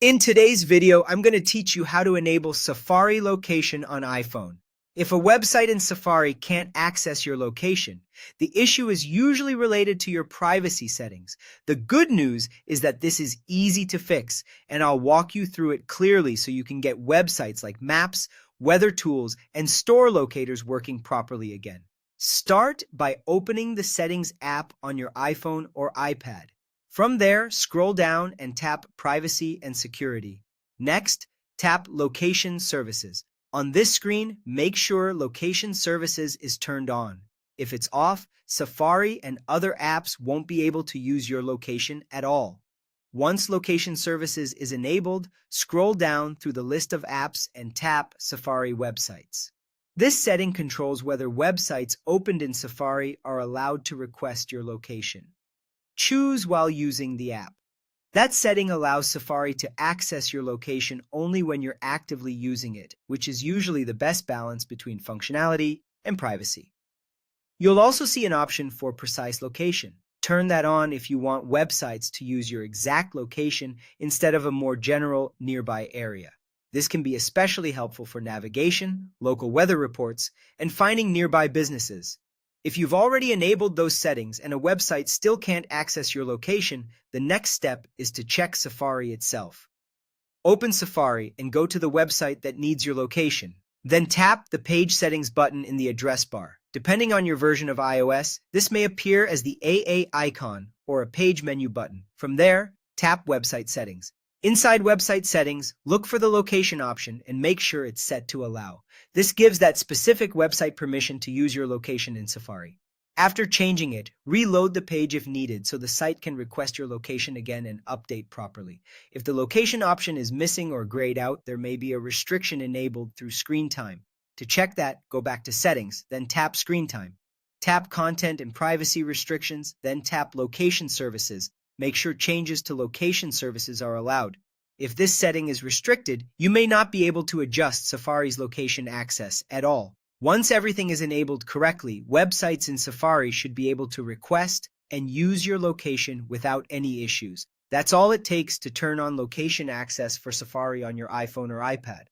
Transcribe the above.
In today's video, I'm going to teach you how to enable Safari location on iPhone. If a website in Safari can't access your location, the issue is usually related to your privacy settings. The good news is that this is easy to fix, and I'll walk you through it clearly so you can get websites like maps, weather tools, and store locators working properly again. Start by opening the Settings app on your iPhone or iPad. From there, scroll down and tap Privacy and Security. Next, tap Location Services. On this screen, make sure Location Services is turned on. If it's off, Safari and other apps won't be able to use your location at all. Once Location Services is enabled, scroll down through the list of apps and tap Safari Websites. This setting controls whether websites opened in Safari are allowed to request your location. Choose while using the app. That setting allows Safari to access your location only when you're actively using it, which is usually the best balance between functionality and privacy. You'll also see an option for precise location. Turn that on if you want websites to use your exact location instead of a more general nearby area. This can be especially helpful for navigation, local weather reports, and finding nearby businesses. If you've already enabled those settings and a website still can't access your location, the next step is to check Safari itself. Open Safari and go to the website that needs your location. Then tap the Page Settings button in the address bar. Depending on your version of iOS, this may appear as the AA icon or a page menu button. From there, tap Website Settings. Inside Website Settings, look for the location option and make sure it's set to allow. This gives that specific website permission to use your location in Safari. After changing it, reload the page if needed so the site can request your location again and update properly. If the location option is missing or grayed out, there may be a restriction enabled through screen time. To check that, go back to Settings, then tap Screen Time. Tap Content and Privacy Restrictions, then tap Location Services. Make sure changes to location services are allowed. If this setting is restricted, you may not be able to adjust Safari's location access at all. Once everything is enabled correctly, websites in Safari should be able to request and use your location without any issues. That's all it takes to turn on location access for Safari on your iPhone or iPad.